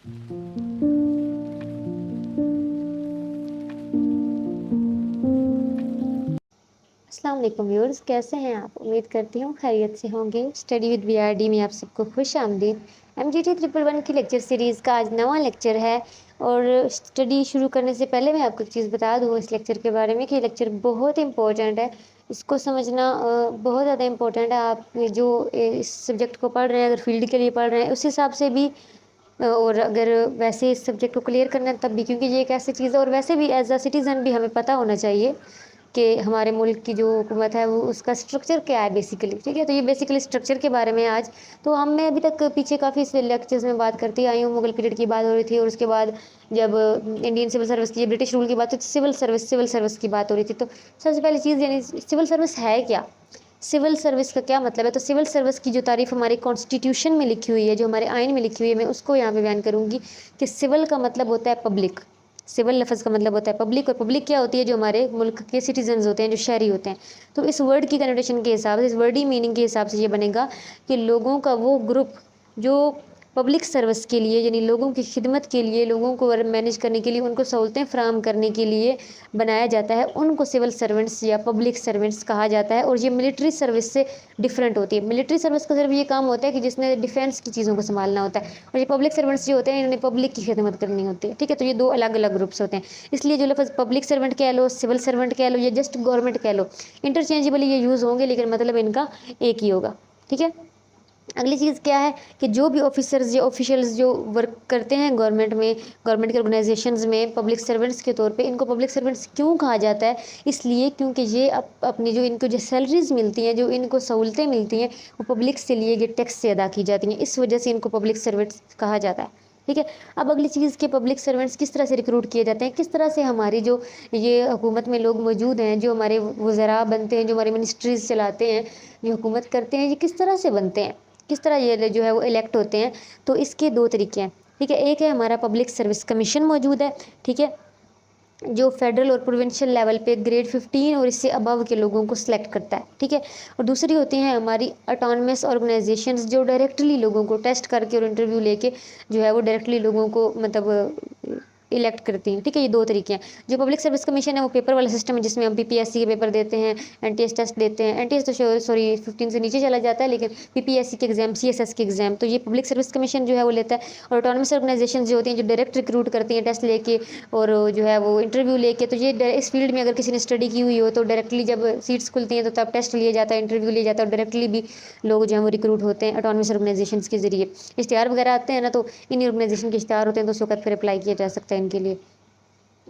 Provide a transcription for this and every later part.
अस्सलाम वालेकुम व्यूअर्स, कैसे हैं आप? उम्मीद करती हूँ खैरियत से होंगे। स्टडी विद बीआरडी में आप सबको खुश आमदीद। एमजीटी 111 की लेक्चर सीरीज़ का आज नवा लेक्चर है। और स्टडी शुरू करने से पहले मैं आपको एक चीज़ बता दूँ इस लेक्चर के बारे में कि ये लेक्चर बहुत इंपॉर्टेंट है। इसको समझना बहुत ज़्यादा इंपॉर्टेंट है। आप जो इस सब्जेक्ट को पढ़ रहे हैं, अगर फील्ड के लिए पढ़ रहे हैं, उस हिसाब से भी और अगर वैसे इस सब्जेक्ट को क्लियर करना है तब भी, क्योंकि ये एक ऐसी चीज़ है। और वैसे भी एज अ सिटीज़न भी हमें पता होना चाहिए कि हमारे मुल्क की जो हुकूमत है वो उसका स्ट्रक्चर क्या है बेसिकली, ठीक है। तो ये बेसिकली स्ट्रक्चर के बारे में आज तो मैं अभी तक पीछे काफ़ी लेक्चर्स में बात करती आई हूँ। मुगल पीरियड की बात हो रही थी, और उसके बाद जब इंडियन सिविल सर्विस की, ब्रिटिश रूल की बात हुई तो सिविल सर्विस की बात हो रही थी। तो सबसे पहली चीज़ यानी सिविल सर्विस है क्या, सिविल सर्विस का क्या मतलब है। तो सिविल सर्विस की जो तारीफ़ हमारे कॉन्स्टिट्यूशन में लिखी हुई है, जो हमारे आइन में लिखी हुई है, मैं उसको यहाँ पे बयान करूँगी कि सिविल का मतलब होता है पब्लिक। सिविल लफ्ज़ का मतलब होता है पब्लिक, और पब्लिक क्या होती है, जो हमारे मुल्क के सिटीजन्स होते हैं, जो शहरी होते हैं। तो इस वर्ड की कनोटेशन के हिसाब से, इस वर्डी मीनिंग के हिसाब से ये बनेगा कि लोगों का वो ग्रुप जो पब्लिक सर्विस के लिए, यानी लोगों की खिदमत के लिए, लोगों को मैनेज करने के लिए, उनको सहूलतें फ़राहम करने के लिए बनाया जाता है, उनको सिविल सर्वेंट्स या पब्लिक सर्वेंट्स कहा जाता है। और ये मिलिट्री सर्विस से डिफरेंट होती है। मिलिट्री सर्विस का सिर्फ ये काम होता है कि जिसमें डिफेंस की चीज़ों को संभालना होता है, और ये पब्लिक सर्वेंट्स जो होते हैं इन्होंने पब्लिक की खिदमत करनी होती है, ठीक है। तो ये दो अलग अलग ग्रुप्स होते हैं। इसलिए जो लफ्ज़ पब्लिक सर्वेंट कह लो, सिविल सर्वेंट कह लो, या जस्ट गवर्नमेंट कह लो, इंटरचेंजेबली ये यूज़ होंगे, लेकिन मतलब इनका एक ही होगा, ठीक है। अगली चीज़ क्या है कि जो भी ऑफिसर्स या ऑफिशियल्स जो वर्क करते हैं गवर्नमेंट में, गवर्नमेंट के ऑर्गेनाइजेशंस में पब्लिक सर्वेंट्स के तौर पे, इनको पब्लिक सर्वेंट्स क्यों कहा जाता है, इसलिए क्योंकि ये अपनी जो इनको जो सैलरीज मिलती हैं, जो इनको सहूलतें मिलती हैं, वो पब्लिक से लिए गए टैक्स से अदा की जाती हैं। इस वजह से इनको पब्लिक सर्वेंट्स कहा जाता है, ठीक है। अब अगली चीज़ के पब्लिक सर्वेंट्स किस तरह से रिक्रूट किए जाते हैं, किस तरह से हमारी जो ये हुकूमत में लोग मौजूद हैं, जो हमारे वज़रा बनते हैं, जो हमारी मिनिस्ट्रीज़ चलाते हैं, जो हुकूमत करते हैं, ये किस तरह से बनते हैं, किस तरह ये जो है वो इलेक्ट होते हैं। तो इसके दो तरीके हैं, ठीक है। एक है हमारा पब्लिक सर्विस कमीशन मौजूद है, ठीक है, जो फेडरल और प्रोविंशियल लेवल पे ग्रेड 15 और इससे अबव के लोगों को सिलेक्ट करता है, ठीक है। और दूसरी होती हैं हमारी ऑटोनमस ऑर्गेनाइजेशंस, जो डायरेक्टली लोगों को टेस्ट करके और इंटरव्यू लेके जो है वो डायरेक्टली लोगों को मतलब इलेक्ट करती हैं, ठीक है। ये दो तरीके हैं। जो पब्लिक सर्विस कमीशन है वो पेपर वाला सिस्टम है, जिसमें हम पीपीएससी के पेपर देते हैं, एनटीएस टेस्ट देते हैं। एनटीएस तो सॉरी 15 से नीचे चला जाता है, लेकिन पीपीएससी के एग्जाम, सीएसएस के एग्जाम, तो ये पब्लिक सर्विस कमीशन जो है वो लेता है। और ऑटोनमस ऑर्गेनाइजेशन जो होती हैं, जो डायरेक्ट रिक्रूट करती हैं टेस्ट लेके और जो है वो इंटरव्यू लेके, तो ये इस फील्ड में अगर किसी ने स्टडी की हुई हो तो डायरेक्टली जब सीट्स खुलती हैं तो तब टेस्ट लिया जाता है, इंटरव्यू लिया जाता है, और डायरेक्टली भी लोग जो है वो रिक्रूट होते हैं ऑटोनमस ऑर्गेनाइजेशन के जरिए। इश्तिहार वगैरह आते हैं ना, तो इन्हीं ऑर्गेनाइजेशन के इश्तिहार होते हैं, तो उस वक्त फिर अप्लाई किया जा सकता है इनके लिए।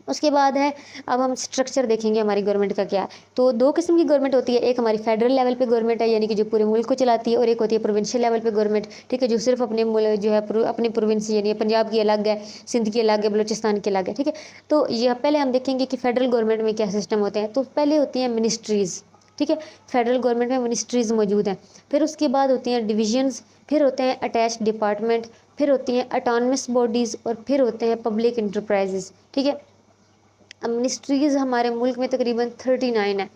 उसके बाद है, अब हम स्ट्रक्चर देखेंगे हमारी गवर्नमेंट का क्या है। तो दो किस्म की गवर्नमेंट होती है, एक हमारी फेडरल लेवल पे गवर्नमेंट है, यानी कि जो पूरे मुल्क को चलाती है, और एक होती है प्रोविंशियल लेवल पे गवर्नमेंट, ठीक है, जो सिर्फ अपने जो है अपनी प्रोविंस, यानी पंजाब की अलग है, सिंध की अलग है, बलूचिस्तान की अलग है, ठीक है। तो ये पहले हम देखेंगे कि फेडरल गवर्नमेंट में क्या सिस्टम होते हैं। तो पहले होती हैं मिनिस्ट्रीज़, ठीक है, फेडरल गवर्नमेंट में मिनिस्ट्रीज़ मौजूद हैं। फिर उसके बाद होती हैं डिविजन्स, फिर होते हैं अटैच डिपार्टमेंट, फिर होती हैं ऑटोनमस बॉडीज़, और फिर होते हैं पब्लिक इंटरप्राइजेज़, ठीक है। अब मिनिस्ट्रीज़ हमारे मुल्क में तकरीबन 39 है,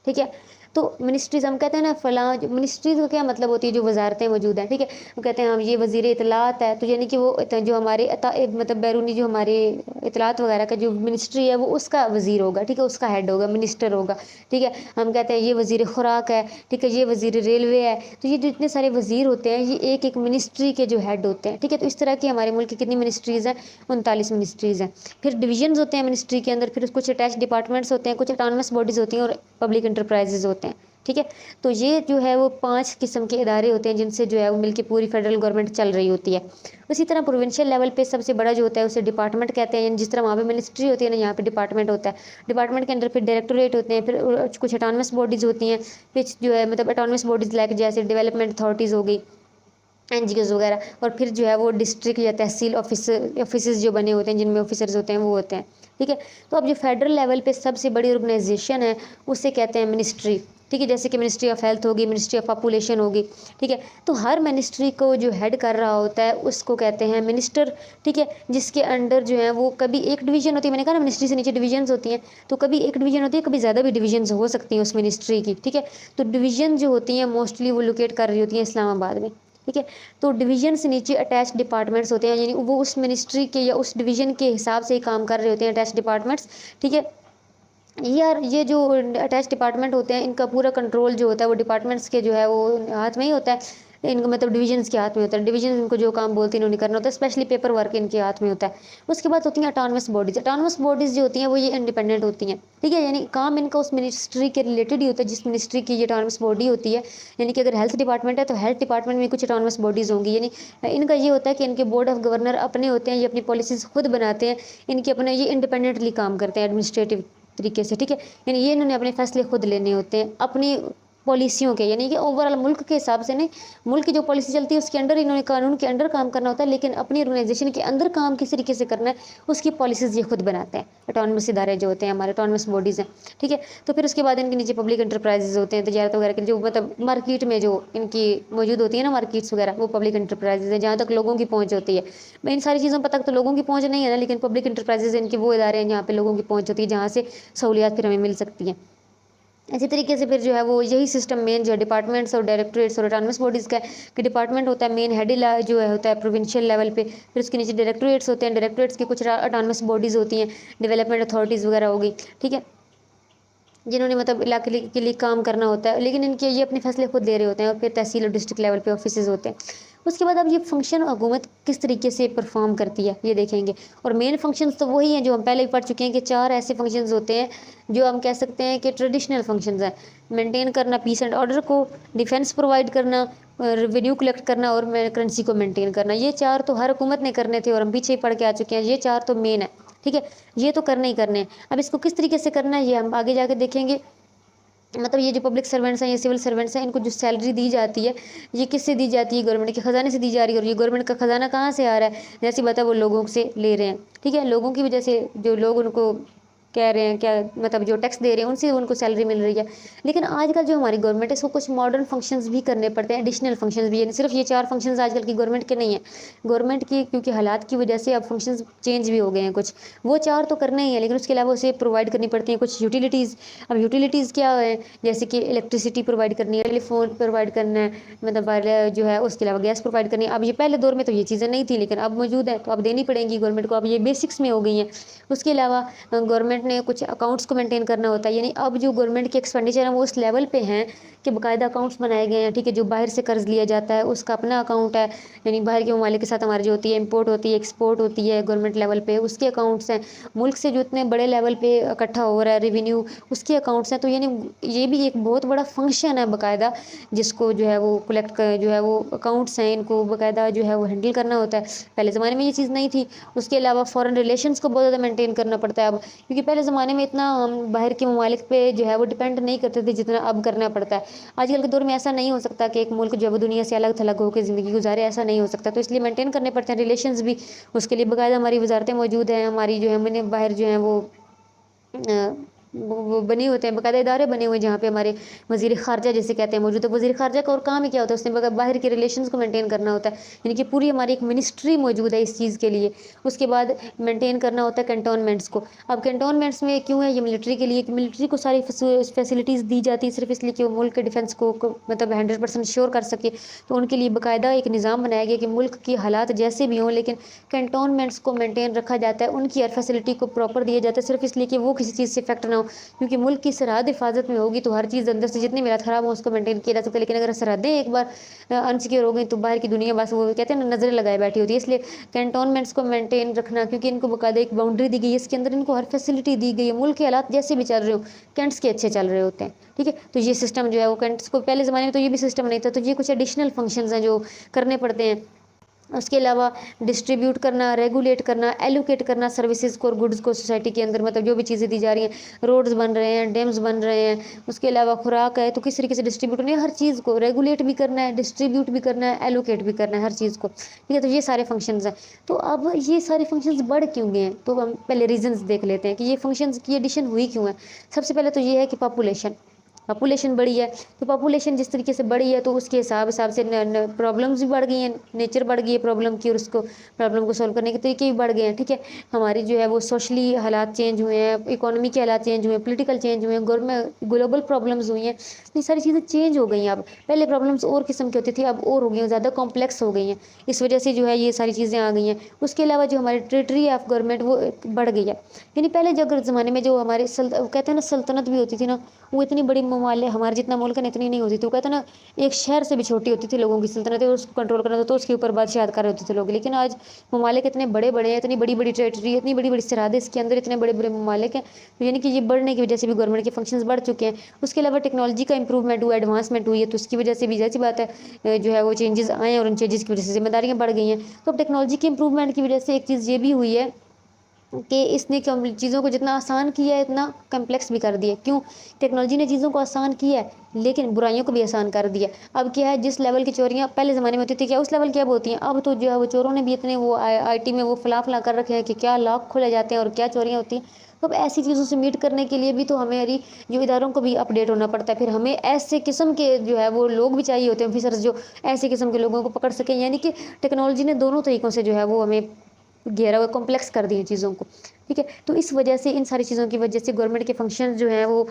ठीक है। तो मिनिस्ट्रीज़ हम कहते हैं ना फलां, जो मिनिस्ट्रीज़ का क्या मतलब होती है, जो वजारतें मौजूद हैं, ठीक है। हम कहते हैं हम ये वज़ीर इत्तलात है, तो यानी कि वो जो हमारे मतलब बैरूनी जो हमारे इत्तलात वगैरह का जो मिनिस्ट्री है वो उसका वज़ीर होगा, ठीक है, उसका हेड होगा, मिनिस्टर होगा, ठीक है। हम कहते हैं ये वज़ीर खुराक है, ठीक है, ये वज़ीर रेलवे है। तो ये जो इतने सारे वज़ीर होते हैं, ये एक एक मिनिस्ट्री के जो हेड होते हैं, ठीक है। तो इस तरह की हमारे मुल्क की कितनी मिनिस्ट्रीज़ हैं, 39 मिनिस्ट्रीज़ हैं। फिर डिविजन्स होते हैं मिनिस्ट्री के अंदर, फिर कुछ अटैच डिपार्टमेंट्स होते हैं, कुछ ऑटोनमस बॉडीज़ होती हैं, और पब्लिक इंटरप्राइजेज़ होते हैं, ठीक है। तो ये जो है वो 5 किस्म के इदारे होते हैं जिनसे जो है वो मिलकर पूरी फेडरल गवर्नमेंट चल रही होती है। उसी तरह प्रोविंशियल लेवल पे सबसे बड़ा जो होता है उसे डिपार्टमेंट कहते हैं, यानी जिस तरह वहाँ पे मिनिस्ट्री होती है ना, यहाँ पे डिपार्टमेंट होता है। डिपार्टमेंट के अंदर फिर डायरेक्टोरेट होते हैं, फिर कुछ ऑटोनमस बॉडीज़ होती हैं, फिर जो है मतलब ऑटोनमस बॉडीज़ लाइक जैसे डेवलपमेंट अथॉरिटीज़ हो गई, एनजीओज़ वगैरह, और फिर जो है वो डिस्ट्रिक्ट या तहसील ऑफिस जो बने होते हैं, जिनमें ऑफिसर्स होते हैं वो होते हैं, ठीक है। तो अब जो फेडरल लेवल पे सबसे बड़ी ऑर्गेनाइजेशन है उसे कहते हैं मिनिस्ट्री, ठीक है। जैसे कि मिनिस्ट्री ऑफ हेल्थ होगी, मिनिस्ट्री ऑफ पॉपुलेशन होगी, ठीक है। तो हर मिनिस्ट्री को जो हेड कर रहा होता है उसको कहते हैं मिनिस्टर, ठीक है, जिसके अंडर जो है वो कभी एक डिवीजन होती है, मैंने कहा ना मिनिस्ट्री से नीचे डिवीजन्स होती हैं, तो कभी एक डिवीजन होती है, कभी ज़्यादा भी डिवीजन्स हो सकती हैं उस मिनिस्ट्री की, ठीक है। तो डिवीजन जो होती हैं मोस्टली वो लोकेट कर रही होती हैं इस्लामाबाद में, ठीक है। तो डिवीजन से नीचे अटैच डिपार्टमेंट्स होते हैं, यानी वो उस मिनिस्ट्री के या उस डिवीजन के हिसाब से ही काम कर रहे होते हैं अटैच डिपार्टमेंट्स, ठीक है। ये जो अटैच डिपार्टमेंट होते हैं इनका पूरा कंट्रोल जो होता है वो डिपार्टमेंट्स के जो है वो हाथ में ही होता है, इनका मतलब डिवीजन्स के हाथ में होता है। डिवीजन इनको जो काम बोलते हैं इन्होंने करना होता है, स्पेशली पेपर वर्क इनके हाथ में होता है। उसके बाद होती हैं अटॉनमस बॉडीज। अटॉनमस बॉडीज जो होती हैं वो ये इंडिपेंडेंट होती हैं, ठीक है, यानी काम इनका उस मिनिस्ट्री के रिलेटेड ही होता है जिस मिनिस्ट्री की ये अटॉनमस बॉडी होती है। यानी कि अगर हेल्थ डिपार्टमेंट है तो हेल्थ डिपार्टमेंट में कुछ अटॉनमस बॉडीज़ होंगी, यानी इनका ये होता है कि इनके बोर्ड ऑफ गवर्नर अपने होते हैं, ये अपनी पॉलिसीज़ खुद बनाते हैं, इनके अपने ये इंडिपेंडेंटली काम करते हैं एडमिनिस्ट्रेटिव तरीके से, ठीक है। यानी ये इन्होंने अपने फैसले खुद लेने होते हैं अपनी पॉलिसियों के, यानी कि ओवरऑल मुल्क के हिसाब से नहीं, मुल्क की जो पॉलिसी चलती है उसके अंडर इन्होंने कानून के अंडर काम करना होता है, लेकिन अपनी ऑर्गेनाइजेशन के अंदर काम किस तरीके से करना है उसकी पॉलिसीज़ ये खुद बनाते हैं। अटॉनमस इदारे जो होते हैं हमारे अटॉनमस बॉडीज़ हैं, ठीक है। तो फिर उसके बाद इनके नीचे पब्लिक इंटरप्राइजेज होते हैं, तजारत वगैरह के जो मतलब मार्केट में जो इनकी मौजूद होती है ना मार्केट्स वगैरह, वो पब्लिक इंटरप्राइजेज है जहाँ तक लोगों की पहुँच होती है। इन सारी चीज़ों पर तक तो लोगों की पहुँच नहीं है ना, लेकिन पब्लिक इंटरप्राइजेज इनके वो इदारे हैं जहाँ पे लोगों की पहुँच होती है, जहाँ से सहूलियात फिर हमें मिल सकती हैं। इसी तरीके से फिर जो है वो यही सिस्टम मेन जो है डिपार्टमेंट्स और डायरेक्टरेट्स और अटॉनमस बॉडीज़ का है कि डिपार्टमेंट होता है मेन हेड जो है होता है प्रोविंशियल लेवल पे, फिर उसके नीचे डायरेक्टरेट्स होते हैं, डायरेक्टरेट्स की कुछ अटॉनमस बॉडीज़ होती हैं, डेवलपमेंट अथॉरिटीज़ वगैरह होगी, ठीक है, जिन्होंने मतलब इलाके के लिए काम करना होता है, लेकिन इनके ये अपने फैसले खुद ले रहे होते हैं। और फिर तहसील और डिस्ट्रिक्ट लेवल पे ऑफिसेज होते हैं। उसके बाद अब ये फंक्शन हुकूमत किस तरीके से परफॉर्म करती है ये देखेंगे। और मेन फंक्शंस तो वही हैं जो हम पहले ही पढ़ चुके हैं कि 4 ऐसे फंक्शंस होते हैं जो हम कह सकते हैं कि ट्रेडिशनल फंक्शंस हैं। मेंटेन करना पीस एंड ऑर्डर को, डिफेंस प्रोवाइड करना, रेवेन्यू कलेक्ट करना और करेंसी को मेंटेन करना। ये 4 तो हर हुकूमत ने करने थे और हम पीछे ही पढ़ के आ चुके हैं। ये 4 तो मेन है, ठीक है, ये तो करने ही करने हैं। अब इसको किस तरीके से करना है ये हम आगे जाके देखेंगे। मतलब ये जो पब्लिक सर्वेंट्स हैं, ये सिविल सर्वेंट्स हैं, इनको जो सैलरी दी जाती है ये किससे दी जाती है, गवर्नमेंट के खजाने से दी जा रही है। और ये गवर्नमेंट का खजाना कहाँ से आ रहा है, जैसी बात है वो लोगों से ले रहे हैं, ठीक है, लोगों की वजह से जो लोग उनको कह रहे हैं क्या मतलब जो टैक्स दे रहे हैं उनसे उनको सैलरी मिल रही है। लेकिन आजकल जो हमारी गवर्नमेंट है इसको कुछ मॉडर्न फंक्शंस भी करने पड़ते हैं, एडिशनल फंक्शंस भी, यानी सिर्फ ये 4 फंक्शंस आजकल की गवर्नमेंट के नहीं है। गवर्नमेंट की क्योंकि हालात की वजह से अब फंक्शंस चेंज भी हो गए हैं कुछ, वो 4 तो करने ही है, लेकिन उसके अलावा उसे प्रोवाइड करनी पड़ती हैं कुछ यूटिलिटीज़। अब यूटिलिटीज़ क्या है, जैसे कि इलेक्ट्रिसिटी प्रोवाइड करनी है, टेलीफोन प्रोवाइड करना है, मतलब जो है उसके अलावा गैस प्रोवाइड करनी है। अब ये पहले दौर में तो ये चीज़ें नहीं थी, लेकिन अब मौजूद है तो अब देनी पड़ेंगी गवर्नमेंट को, अब ये बेसिक्स में हो गई हैं। उसके अलावा गवर्नमेंट ने कुछ अकाउंट्स को मेंटेन करना होता है, यानी अब जो गवर्नमेंट के एक्सपेंडिचर हैं वो उस लेवल पे हैं कि बाकायदा अकाउंट्स बनाए गए हैं, ठीक है। जो बाहर से कर्ज लिया जाता है उसका अपना अकाउंट है, यानी बाहर के ममालिक के साथ हमारी जो होती है इंपोर्ट होती है एक्सपोर्ट होती है गवर्नमेंट लेवल पे, उसके अकाउंट्स हैं। मुल्क से जो इतने बड़े लेवल पे इकट्ठा हो रहा है रेवेन्यू, उसके अकाउंट्स हैं। तो यानी ये भी एक बहुत बड़ा फंक्शन है बाकायदा, जिसको जो है वो कलेक्ट कर जो है वो अकाउंट्स हैं इनको बाकायदा जो है वो हैंडल करना होता है। पहले ज़माने में ये चीज़ नहीं थी। उसके अलावा फॉरेन रिलेशंस को बहुत ज़्यादा मेंटेन करना पड़ता है अब, क्योंकि पहले ज़माने में इतना हम बाहर के ममालिक पे जो है वो डिपेंड नहीं करते थे जितना अब करना पड़ता है। आजकल के दौर में ऐसा नहीं हो सकता कि एक मुल्क जो है वो दुनिया से अलग थलग होकर ज़िंदगी गुजारे, ऐसा नहीं हो सकता। तो इसलिए मेंटेन करने पड़ते हैं रिलेशंस भी, उसके लिए बाकायदा हमारी वजारतें मौजूद हैं, हमारी जो है मैंने बाहर जो है वो बने होते हैं, बाकायदा इदारे बने हुए हैं जहाँ पे हमारे वज़ीर ख़ारजा जिसे कहते हैं मौजूद है। वज़ीर ख़ारजा का और काम ही क्या होता है, उसने बाहर के रिलेशंस को मेंटेन करना होता है, यानी कि पूरी हमारी एक मिनिस्ट्री मौजूद है इस चीज़ के लिए। उसके बाद मेंटेन करना होता है कैंटोनमेंट्स को। अब कैंटोनमेंट्स में क्यों है, ये मिलिट्री के लिए कि मिलिट्री को सारी फैसिलिटीज़ दी जाती है सिर्फ इसलिए कि वो मुल्क के डिफेंस को मतलब 100% श्योर कर सके। तो उनके लिए बाकायदा एक निज़ाम बनाया गया कि मुल्क की हालात जैसे भी हों लेकिन कैंटोनमेंट्स को मेंटेन रखा जाता है, उनकी हर फैसिलिटी को प्रॉपर दिया जाता है सिर्फ इसलिए कि वो किसी चीज़ से इफेक्ट ना हो। क्योंकि मुल्क की सरहद हिफाजत में होगी तो हर चीज़ अंदर से जितनी मेरा ख़राब हो उसको मेंटेन किया जा सकता है। लेकिन अगर सरहदें एक बार अनसिक्योर हो गई तो बाहर की दुनिया बस वो कहते हैं ना नज़रें लगाए बैठी होती है। इसलिए कैंटोनमेंट्स को मेंटेन रखना, क्योंकि इनको बाकायदा एक बाउंड्री दी गई है, इसके अंदर इनको हर फैसिलिटी दी गई है। मुल्क के हालात जैसे भी चल रहे हो कैंट्स के अच्छे चल रहे होते हैं, ठीक है। तो ये सिस्टम जो है वो कैंट्स को पहले ज़माने में तो ये भी सिस्टम नहीं था। तो ये कुछ एडिशनल फंक्शंस हैं जो करने पड़ते हैं। उसके अलावा डिस्ट्रीब्यूट करना, रेगुलेट करना, एलोकेट करना सर्विसेज को और गुड्स को सोसाइटी के अंदर, मतलब जो भी चीज़ें दी जा रही हैं, रोड्स बन रहे हैं, डैम्स बन रहे हैं, उसके अलावा खुराक है तो किस तरीके से डिस्ट्रीब्यूट करनी है, हर चीज़ को रेगुलेट भी करना है, डिस्ट्रीब्यूट भी करना है, एलोकेट भी करना है हर चीज़ को, ठीक है। तो ये सारे फंक्शंस हैं। तो अब ये सारे फंक्शंस बढ़ क्यों गए हैं, तो हम पहले रीजंस देख लेते हैं कि ये फंक्शंस की एडिशन हुई क्यों है। सबसे पहले तो ये है कि पॉपुलेशन, پاپولیشن بڑھی ہے، تو پاپولیشن جس طریقے سے بڑھی ہے تو اس کے حساب سے پرابلمس بھی بڑھ گئی ہیں، نیچر بڑھ گئی ہے پرابلم کی، اور اس کو پرابلم کو سولو کرنے کے طریقے بھی بڑھ گئے ہیں، ٹھیک ہے. ہماری جو ہے وہ سوشلی حالات چینج ہوئے ہیں، اکانومی کے حالات چینج ہوئے ہیں، پولیٹیکل چینج ہوئے ہیں، گلوبل پرابلمز ہوئی ہیں، یہ ساری چیزیں چینج ہو گئی ہیں. اب پہلے پرابلمس اور قسم کی ہوتی تھی، اب اور ہو گئی ہیں، زیادہ کمپلیکس ہو گئی ہیں، اس وجہ سے جو ہے یہ ساری چیزیں آ گئی ہیں. اس کے علاوہ جو ہماری ٹریٹری آف گورنمنٹ وہ بڑھ گئی ہے. یعنی پہلے جو اگر زمانے میں جو ہمارے کہتے ہیں نا سلطنت بھی ہوتی تھی نا، وہ اتنی بڑی ممالک ہمارے جتنا ملک ہے اتنی نہیں ہوتی تھی. وہ کہتے ہیں نا ایک شہر سے بھی چھوٹی ہوتی تھی لوگوں کی سلطنت، اس کو کنٹرول کرنا تھا تو اس کے اوپر بادشاہت کر رہے ہوتے تھے لوگ. لیکن آج ممالک اتنے بڑے بڑے ہیں، اتنی بڑی بڑی ٹریٹری، اتنی بڑی بڑی سرحدیں، اس کے اندر اتنے بڑے بڑے ممالک ہیں، یعنی کہ یہ بڑھنے کی وجہ سے بھی گورنمنٹ کے فنکشنز بڑھ چکے ہیں. اس کے علاوہ ٹیکنالوجی کا امپروومنٹ ہوا، ایڈوانسمنٹ ہوئی ہے، تو اس کی وجہ سے بھی ظاہر سی بات ہے جو ہے وہ چینجز آئے ہیں، اور ان چینجز کی وجہ سے ذمہ داریاں بڑھ گئی ہیں. تو ٹیکنالوجی کے امپروومنٹ کی وجہ سے ایک چیز یہ بھی ہوئی ہے کہ اس نے چیزوں کو جتنا آسان کیا ہے اتنا کمپلیکس بھی کر دیا. کیوں؟ ٹیکنالوجی نے چیزوں کو آسان کیا ہے لیکن برائیوں کو بھی آسان کر دیا. اب کیا ہے، جس لیول کی چوریاں پہلے زمانے میں ہوتی تھی کیا اس لیول کی اب ہوتی ہیں. اب تو جو ہے وہ چوروں نے بھی اتنے وہ آئی ٹی میں وہ فلا کر رکھے ہیں کہ کیا لاک کھولے جاتے ہیں اور کیا چوریاں ہوتی ہیں. تو اب ایسی چیزوں سے میٹ کرنے کے لیے بھی تو ہمیں جو اداروں کو بھی اپڈیٹ ہونا پڑتا ہے. پھر ہمیں ایسے قسم کے جو ہے وہ لوگ بھی چاہیے ہوتے ہیں، آفیسرز جو ایسے قسم کے لوگوں کو پکڑ سکیں. یعنی کہ ٹیکنالوجی نے دونوں طریقوں سے جو ہے وہ ہمیں گھیرا ہوا کمپلیکس کر دی چیزوں کو، ٹھیک ہے. تو اس وجہ سے ان ساری چیزوں کی وجہ سے گورنمنٹ کے فنکشن جو ہیں وہ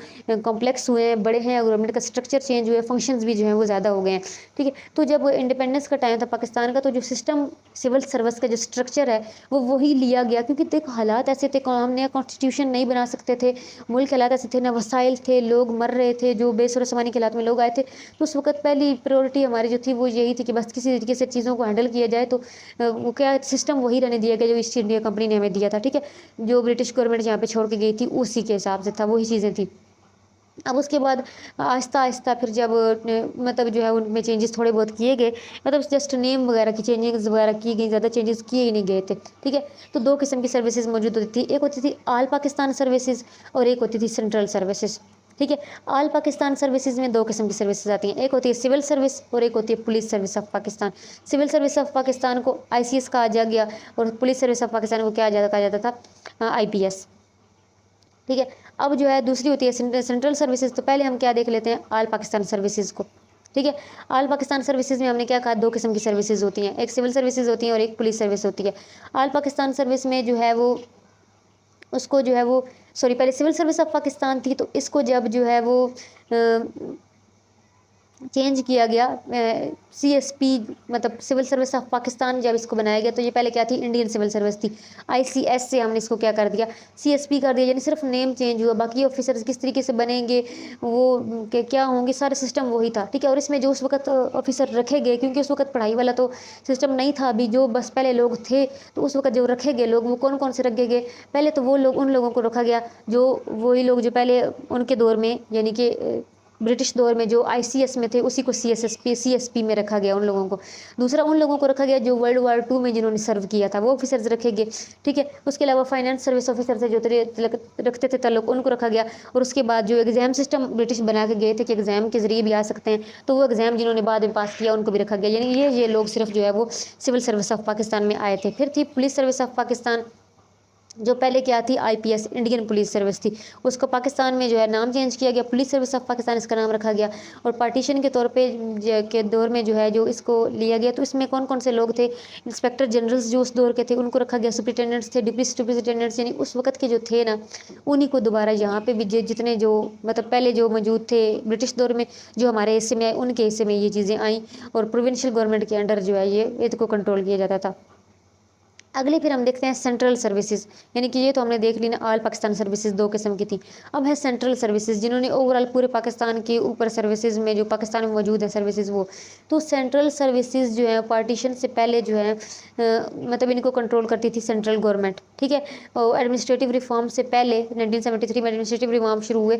کمپلیکس ہوئے ہیں، بڑے ہیں، گورنمنٹ کا اسٹرکچر چینج ہوئے ہیں، فنکشنز بھی جو ہیں وہ زیادہ ہو گئے ہیں، ٹھیک ہے. تو جب انڈیپینڈنس کا ٹائم تھا پاکستان کا، تو جو سسٹم سول سروس کا جو اسٹرکچر ہے وہ وہی لیا گیا، کیونکہ دیکھ حالات ایسے تھے، ہم نیا کانسٹیٹیوشن نہیں بنا سکتے تھے، ملک حالات ایسے تھے، نہ وسائل تھے، لوگ مر رہے تھے، جو بے سر و سامانی کے حالات میں لوگ آئے تھے. تو اس وقت پہلی پریورٹی ہماری جو تھی وہ یہی تھی کہ بس کسی طریقے سے چیزوں کو ہینڈل کیا جائے. تو وہ کیا سسٹم وہی رہنے دیا گیا جو ایسٹ انڈیا کمپنی نے ہمیں دیا تھا، ٹھیک ہے. جو برٹش گورنمنٹ یہاں پہ چھوڑ کے گئی تھی اسی کے حساب سے تھا، وہی چیزیں تھیں. اب اس کے بعد آہستہ آہستہ پھر جب مطلب جو ہے ان میں چینجز تھوڑے بہت کیے گئے، مطلب جسٹ نیم وغیرہ کی چینجز وغیرہ کی گئی، زیادہ چینجز کیے ہی نہیں گئے تھے، ٹھیک ہے. تو دو قسم کی سروسز موجود ہوتی تھی، ایک ہوتی تھی آل پاکستان سروسز اور ایک ہوتی تھی سینٹرل سروسز، ٹھیک ہے. آل پاکستان سروسز میں دو قسم کی سروسز آتی ہیں، ایک ہوتی ہے سول سروس اور ایک ہوتی ہے police service of Pakistan. Civil service of Pakistan کو ICS کہا جا گیا، اور پولیس سروس آف پاکستان کو کہا جاتا تھا IPS، ٹھیک ہے. اب جو ہے دوسری ہوتی ہے سینٹرل سروسز. تو پہلے ہم کیا دیکھ لیتے ہیں آل پاکستان سروسز کو، ٹھیک ہے. آل پاکستان سروسز میں ہم نے کیا کہا، دو قسم کی سروسز ہوتی ہیں، ایک سول سروسز ہوتی ہیں اور ایک پولیس سروس ہوتی ہے. آل پاکستان سروس میں جو ہے وہ اس کو جو ہے وہ پہلے سول سروس آف پاکستان تھی، تو اس کو جب جو ہے وہ چینج کیا گیا CSP مطلب سول سروس آف پاکستان، جب اس کو بنایا گیا تو یہ پہلے کیا تھی، انڈین سول سروس تھی. ICS سے ہم نے اس کو کیا کر دیا، CSP کر دیا. یعنی صرف نیم چینج ہوا، باقی آفیسرز کس طریقے سے بنیں گے، وہ کیا ہوں گے، سارا سسٹم وہی تھا، ٹھیک ہے. اور اس میں جو اس وقت آفیسر رکھے گئے، کیونکہ اس وقت پڑھائی والا تو سسٹم نہیں تھا ابھی، جو بس پہلے لوگ تھے، تو اس وقت جو رکھے گئے لوگ وہ کون کون سے رکھے گئے. پہلے تو وہ لوگ ان لوگوں کو رکھا گیا جو وہی لوگ جو پہلے ان کے دور میں، یعنی کہ برٹش دور میں جو ICS میں تھے اسی کو CSP میں رکھا گیا ان لوگوں کو. دوسرا ان لوگوں کو رکھا گیا جو World War II میں جنہوں نے سرو کیا تھا، وہ آفیسرز رکھے گئے، ٹھیک ہے. اس کے علاوہ فائنانس سروس آفیسر سے جو رکھتے تھے تعلق، ان کو رکھا گیا. اور اس کے بعد جو ایگزام سسٹم برٹش بنا کے گئے تھے کہ ایگزام کے ذریعے بھی آ سکتے ہیں، تو وہ ایگزام جنہوں نے بعد میں پاس کیا ان کو بھی رکھا گیا. یعنی یہ لوگ صرف جو ہے وہ سول سروس آف پاکستان میں آئے تھے. پھر تھی پولیس سروس آف پاکستان، جو پہلے کیا تھی IPS انڈین پولیس سروس تھی. اس کو پاکستان میں جو ہے نام چینج کیا گیا، پولیس سروس آف پاکستان اس کا نام رکھا گیا. اور پارٹیشن کے طور پہ کے دور میں جو ہے جو اس کو لیا گیا، تو اس میں کون کون سے لوگ تھے، انسپیکٹر جنرلز جو اس دور کے تھے ان کو رکھا گیا، سپرنٹینڈنٹس تھے، ڈپٹی سپرنٹینڈنٹس، یعنی اس وقت کے جو تھے نا انہیں کو دوبارہ یہاں پہ بھی جتنے جو مطلب پہلے جو موجود تھے برٹش دور میں جو ہمارے حصے میں آئے، ان کے حصے میں یہ چیزیں آئیں، اور پروونشل گورنمنٹ کے انڈر جو ہے یہ کو کنٹرول کیا جاتا تھا. اگلی پھر ہم دیکھتے ہیں سینٹرل سروسز، یعنی کہ یہ تو ہم نے دیکھ لی نا آل پاکستان سروسز دو قسم کی تھیں. اب ہے سینٹرل سروسز جنہوں نے اوور آل پورے پاکستان کے اوپر سروسز میں جو پاکستان میں موجود ہیں سروسز وہ. تو سینٹرل سروسز جو ہے پارٹیشن سے پہلے جو ہے مطلب ان کو کنٹرول کرتی تھی سینٹرل گورنمنٹ، ٹھیک ہے. اور ایڈمنسٹریٹو ریفارم سے پہلے 1973 میں ایڈمنسٹریٹو ریفارم شروع ہوئے.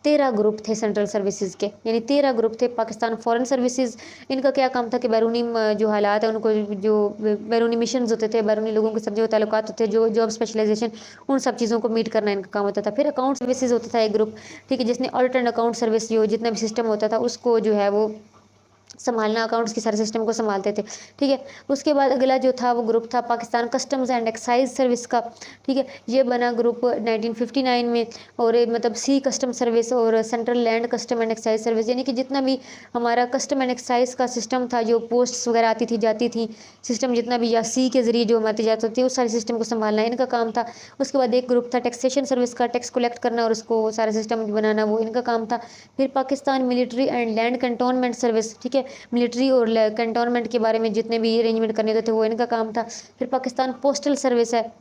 13 گروپ تھے سینٹرل سروسز کے، یعنی 13 گروپ تھے. پاکستان فورن سروسز، ان کا کیا کام تھا کہ بیرونی جو حالات ہیں ان کو، جو بیرونی مشنز ہوتے تھے، بیرونی لوگوں کے ساتھ جو تعلقات ہوتے تھے، جو جاب اسپیشلائزیشن، ان سب چیزوں کو میٹ کرنا ان کا کام ہوتا تھا. پھر اکاؤنٹ سروسز ہوتا تھا ایک گروپ، ٹھیک ہے، جس نے آڈٹ اینڈ اکاؤنٹ سروس جو جتنا بھی سسٹم ہوتا تھا اس کو جو ہے وہ संभालना, अकाउंट्स के सारे सिस्टम को संभालते थे, ठीक है। उसके बाद अगला जो था वो ग्रुप था Pakistan customs and excise service का, ठीक है। ये बना ग्रुप 1959 में, और मतलब सी कस्टम सर्विस और central land custom and excise service, यानी कि जितना भी हमारा कस्टम एंड एक्साइज का सिस्टम था, जो पोस्ट्स वगैरह आती थी जाती थी, सिस्टम जितना भी या सी के ज़रिए जो आती जाती थी, उस सारे सिस्टम को संभालना इनका काम था। उसके बाद एक ग्रुप था टैक्सेशन सर्विस का, टैक्स कलेक्ट करना और उसको सारा सिस्टम बनाना, वो इनका काम था। फिर Pakistan military and land cantonment service, ठीक है, मिलिट्री और कंटोनमेंट के बारे में जितने भी अरेंजमेंट करने होते थे वो इनका काम था। फिर पाकिस्तान पोस्टल सर्विस है,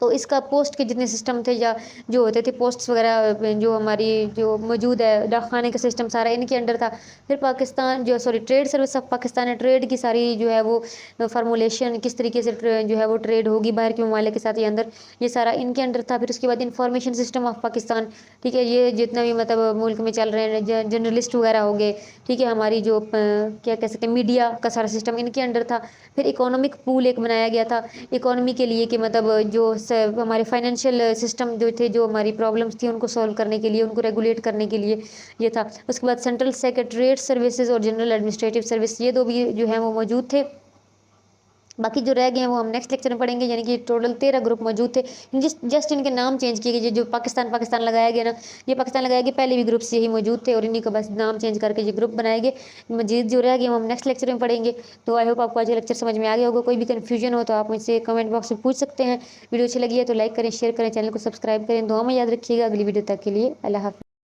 तो इसका पोस्ट के जितने सिस्टम थे या जो होते थे पोस्ट्स वगैरह जो हमारी जो मौजूद है डाकखाने का सिस्टम सारा इनके अंडर था। फिर पाकिस्तान जो ट्रेड सर्विस ऑफ पाकिस्तान है, ट्रेड की सारी जो है वो फार्मूलेशन किस तरीके से जो है वो ट्रेड होगी बाहर के ममालिक के साथ, ये अंदर ये सारा इनके अंडर था। फिर उसके बाद इंफॉर्मेशन सिस्टम ऑफ पाकिस्तान, ठीक है, ये जितना भी मतलब मुल्क में चल रहे हैं जर्नलिस्ट वगैरह हो गए, ठीक है, हमारी जो क्या कह सकते हैं मीडिया का सारा सिस्टम इनके अंडर था। फिर इकोनॉमिक पूल एक बनाया गया था इकोनॉमी के लिए, कि मतलब जो हमारे फाइनेंशियल सिस्टम जो थे, जो हमारी प्रॉब्लम्स थी उनको सॉल्व करने के लिए, उनको रेगुलेट करने के लिए ये था। उसके बाद सेंट्रल सेक्रेटरीट सर्विसेज और जनरल एडमिनिस्ट्रेटिव सर्विस, ये दो भी जो है वो मौजूद थे। बाकी जो रह गए हैं वो हम नेक्स्ट लेक्चर में पढ़ेंगे, यानी कि टोटल 13 ग्रुप मौजूद थे। जस्ट इनके नाम चेंज किए गए, जो पाकिस्तान पाकिस्तान लगाया गया ना, ये पाकिस्तान लगाया गया, पहले भी ग्रुप्स यही मौजूद थे और इन्हीं का बस नाम चेंज करके ये ग्रुप बनाए गए। मजीद जो रह गए हम नेक्स्ट लेक्चर में पढ़ेंगे। तो आई होप आपको आज लेक्चर समझ में आ गया होगा। कोई भी कन्फ्यूजन हो तो आप मुझसे कमेंट बॉक्स में पूछ सकते हैं। वीडियो अच्छी लगी है तो लाइक करें, शेयर करें, चैनल को सब्सक्राइब करें। दुआ में याद रखिएगा। अगली वीडियो तक के लिए अल्लाह हाफ़िज़।